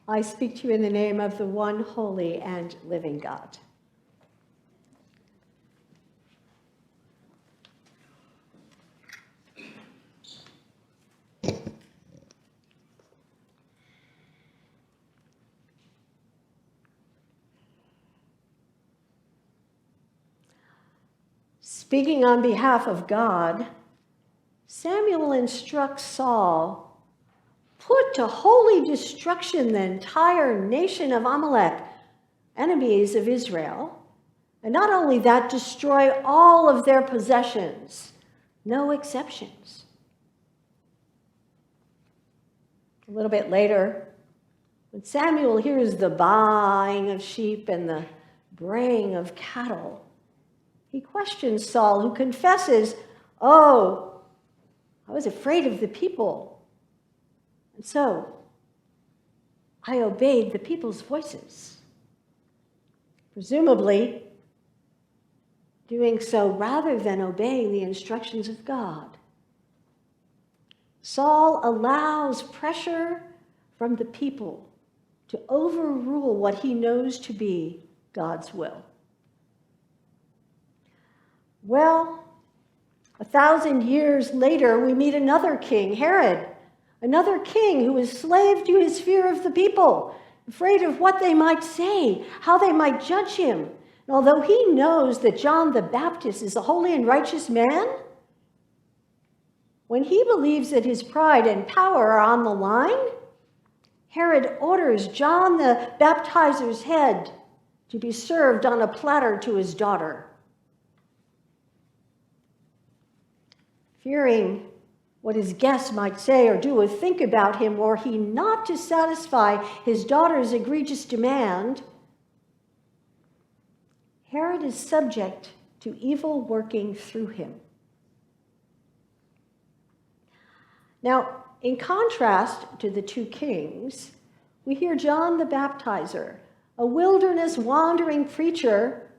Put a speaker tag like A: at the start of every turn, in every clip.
A: I speak to you in the name of the one holy and living God. Speaking on behalf of God, Samuel instructs Saul, put to holy destruction the entire nation of Amalek, enemies of Israel, and not only that, destroy all of their possessions, no exceptions. A little bit later, when Samuel hears the baaing of sheep and the braying of cattle, he questions Saul, who confesses, "Oh, I was afraid of the people, and so I obeyed the people's voices." Presumably, doing so rather than obeying the instructions of God. Saul allows pressure from the people to overrule what he knows to be God's will. Well, 1,000 years later, we meet another king, Herod, another king who is slave to his fear of the people, afraid of what they might say, how they might judge him. And although he knows that John the Baptist is a holy and righteous man, when he believes that his pride and power are on the line, Herod orders John the Baptizer's head to be served on a platter to his daughter. Fearing what his guests might say or do or think about him, were he not to satisfy his daughter's egregious demand, Herod is subject to evil working through him. Now, in contrast to the two kings, we hear John the Baptizer, a wilderness wandering preacher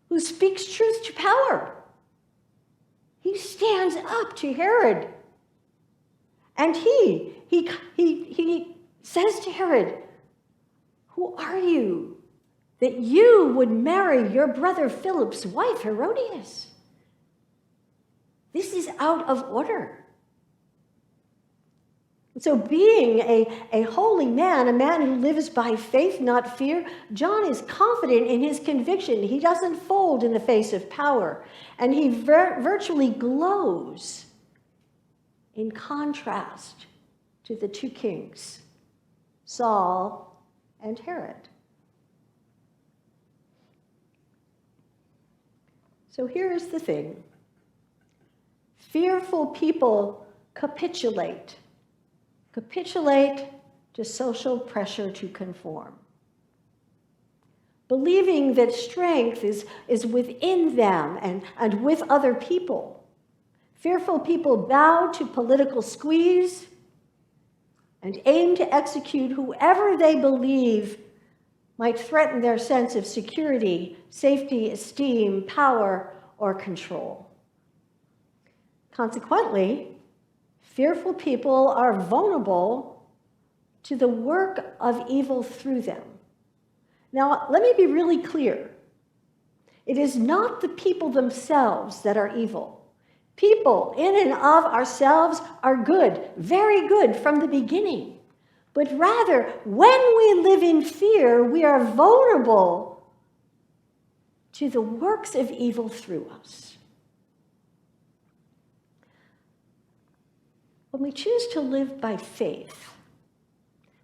A: who speaks truth to power. He stands up to Herod. And he says to Herod, "Who are you that you would marry your brother Philip's wife, Herodias? This is out of order." And so being a holy man, a man who lives by faith, not fear, John is confident in his conviction. He doesn't fold in the face of power. And he virtually glows in contrast to the two kings, Saul and Herod. So here's the thing. Fearful people capitulate to social pressure to conform, believing that strength is within them and with other people. Fearful people bow to political squeeze and aim to execute whoever they believe might threaten their sense of security, safety, esteem, power, or control. Consequently, fearful people are vulnerable to the work of evil through them. Now, let me be really clear. It is not the people themselves that are evil. People in and of ourselves are good, very good from the beginning. But rather, when we live in fear, we are vulnerable to the works of evil through us. When we choose to live by faith,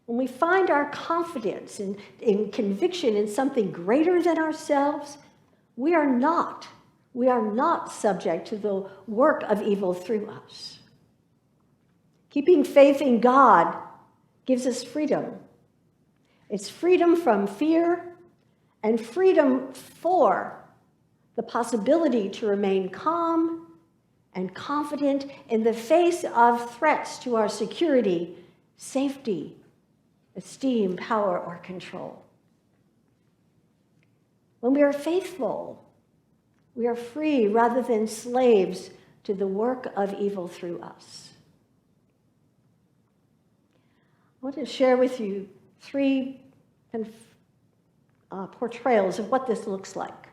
A: when we find our confidence in conviction in something greater than ourselves, we are not subject to the work of evil through us. Keeping faith in God gives us freedom. It's freedom from fear and freedom for the possibility to remain calm and confident in the face of threats to our security, safety, esteem, power, or control. When we are faithful, we are free rather than slaves to the work of evil through us. I want to share with you three portrayals of what this looks like.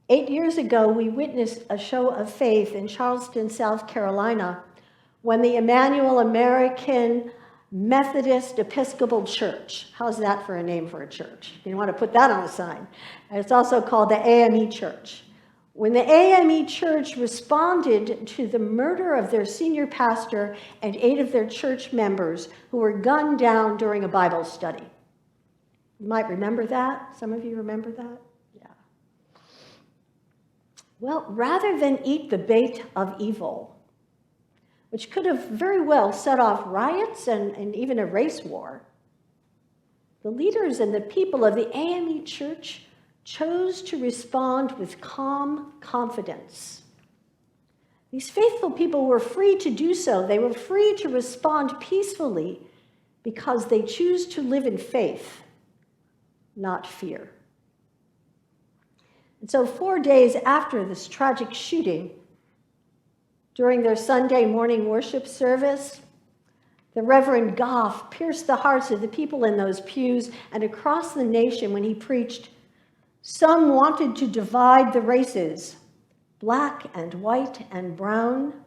A: 8 years ago, we witnessed a show of faith in Charleston, South Carolina, when the Emmanuel American Methodist Episcopal Church, how's that for a name for a church? You want to put that on a sign. It's also called the AME Church. When the AME Church responded to the murder of their senior pastor and 8 of their church members who were gunned down during a Bible study. You might remember that. Some of you remember that? Yeah. Well, rather than eat the bait of evil, which could have very well set off riots and even a race war, the leaders and the people of the AME Church chose to respond with calm confidence. These faithful people were free to do so. They were free to respond peacefully because they choose to live in faith, not fear. And so 4 days after this tragic shooting, during their Sunday morning worship service, the Reverend Goff pierced the hearts of the people in those pews and across the nation when he preached, "Some wanted to divide the races, black and white and brown,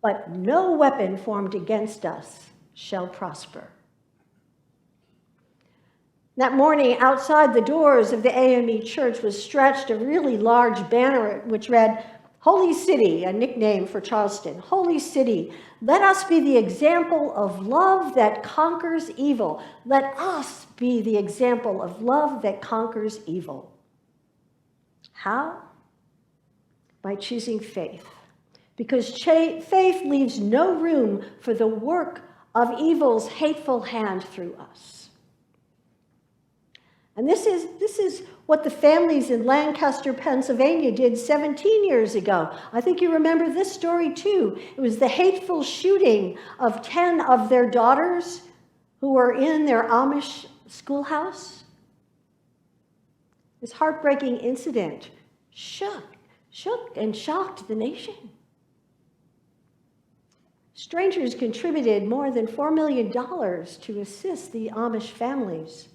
A: but no weapon formed against us shall prosper." That morning, outside the doors of the AME Church was stretched a really large banner which read, "Holy City," a nickname for Charleston. "Holy City, let us be the example of love that conquers evil. Let us be the example of love that conquers evil." How? By choosing faith. Because faith leaves no room for the work of evil's hateful hand through us. And this is what the families in Lancaster, Pennsylvania did 17 years ago. I think you remember this story too. It was the hateful shooting of 10 of their daughters who were in their Amish schoolhouse. This heartbreaking incident shook and shocked the nation. Strangers contributed more than $4 million to assist the Amish families.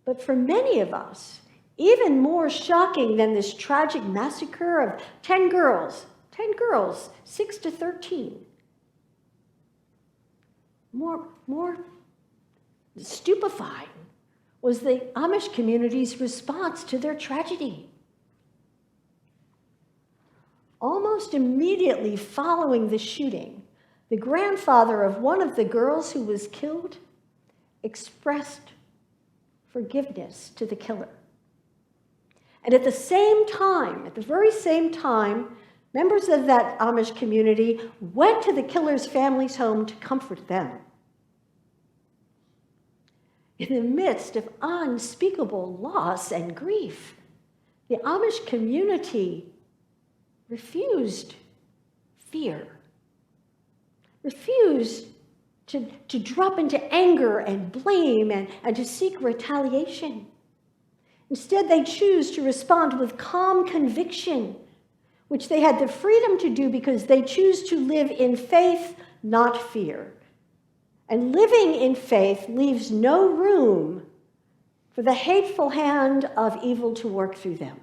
A: But for many of us, even more shocking than this tragic massacre of 10 girls, 6 to 13, more stupefying was the Amish community's response to their tragedy. Almost immediately following the shooting, the grandfather of one of the girls who was killed expressed forgiveness to the killer. And at the very same time, members of that Amish community went to the killer's family's home to comfort them. In the midst of unspeakable loss and grief, the Amish community refused fear, refused to drop into anger and blame and to seek retaliation. Instead, they choose to respond with calm conviction, which they had the freedom to do because they choose to live in faith, not fear. And living in faith leaves no room for the hateful hand of evil to work through them.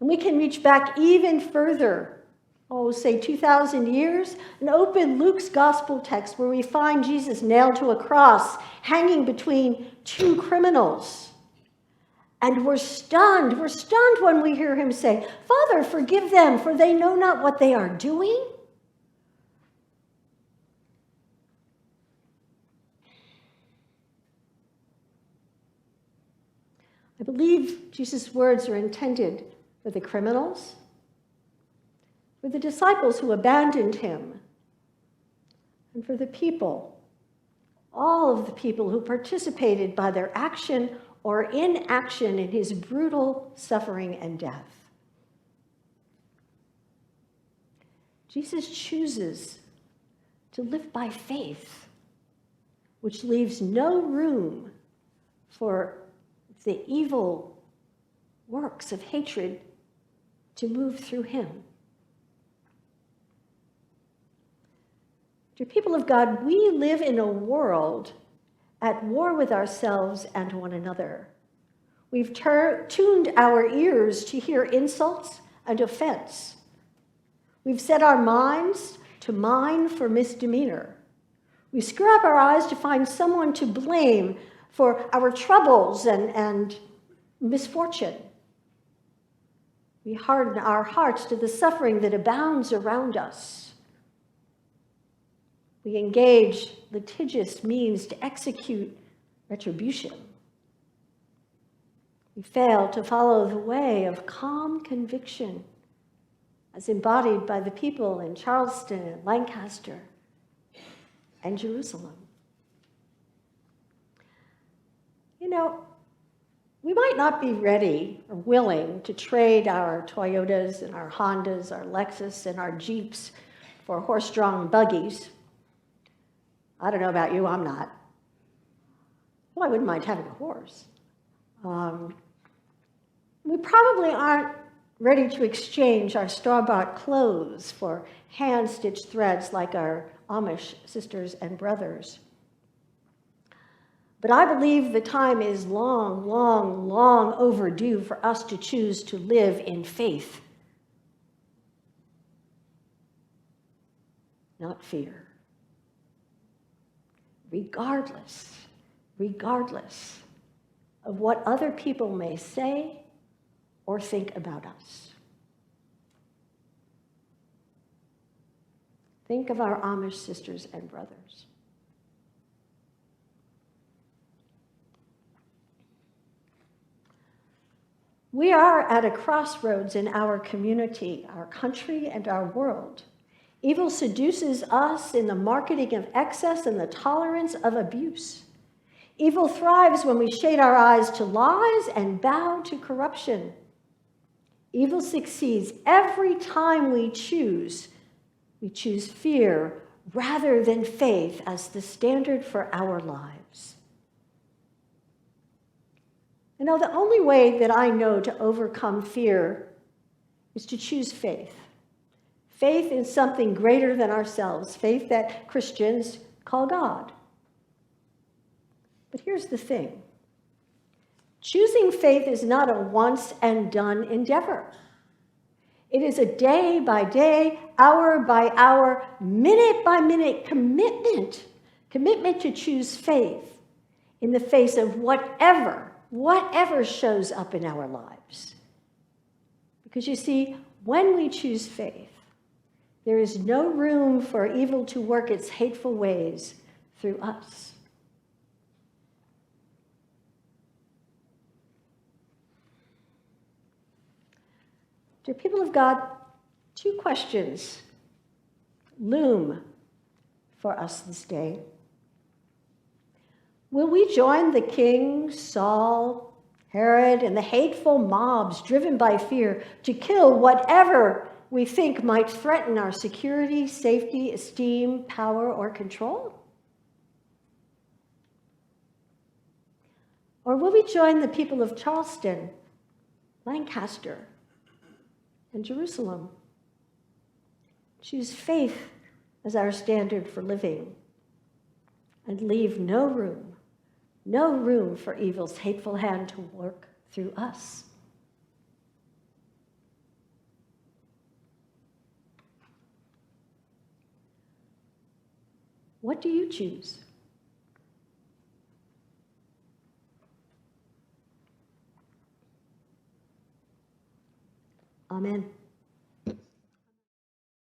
A: And we can reach back even further, say 2,000 years, and open Luke's gospel text where we find Jesus nailed to a cross, hanging between 2 criminals. And we're stunned when we hear him say, "Father, forgive them, for they know not what they are doing." I believe Jesus' words are intended for the criminals, for the disciples who abandoned him, and for the people, all of the people who participated by their action or inaction in his brutal suffering and death. Jesus chooses to live by faith, which leaves no room for the evil works of hatred to move through him. Dear people of God, we live in a world at war with ourselves and one another. We've tuned our ears to hear insults and offense. We've set our minds to mine for misdemeanor. We screw up our eyes to find someone to blame for our troubles and misfortune. We harden our hearts to the suffering that abounds around us. We engage litigious means to execute retribution. We fail to follow the way of calm conviction as embodied by the people in Charleston and Lancaster and Jerusalem. You know, we might not be ready or willing to trade our Toyotas and our Hondas, our Lexus and our Jeeps for horse-drawn buggies. I don't know about you, I'm not. Well, I wouldn't mind having a horse. We probably aren't ready to exchange our store-bought clothes for hand-stitched threads like our Amish sisters and brothers. But I believe the time is long, long, long overdue for us to choose to live in faith, not fear. Regardless of what other people may say or think about us. Think of our Amish sisters and brothers. We are at a crossroads in our community, our country, and our world. Evil seduces us in the marketing of excess and the tolerance of abuse. Evil thrives when we shade our eyes to lies and bow to corruption. Evil succeeds every time we choose fear rather than faith as the standard for our lives. You know, the only way that I know to overcome fear is to choose faith. Faith in something greater than ourselves, faith that Christians call God. But here's the thing. Choosing faith is not a once and done endeavor. It is a day by day, hour by hour, minute by minute commitment to choose faith in the face of whatever shows up in our lives. Because you see, when we choose faith, there is no room for evil to work its hateful ways through us. Dear people of God, two questions loom for us this day. Will we join the king, Saul, Herod, and the hateful mobs driven by fear to kill whatever we think might threaten our security, safety, esteem, power, or control? Or will we join the people of Charleston, Lancaster, and Jerusalem? Choose faith as our standard for living and leave no room for evil's hateful hand to work through us. What do you choose? Amen.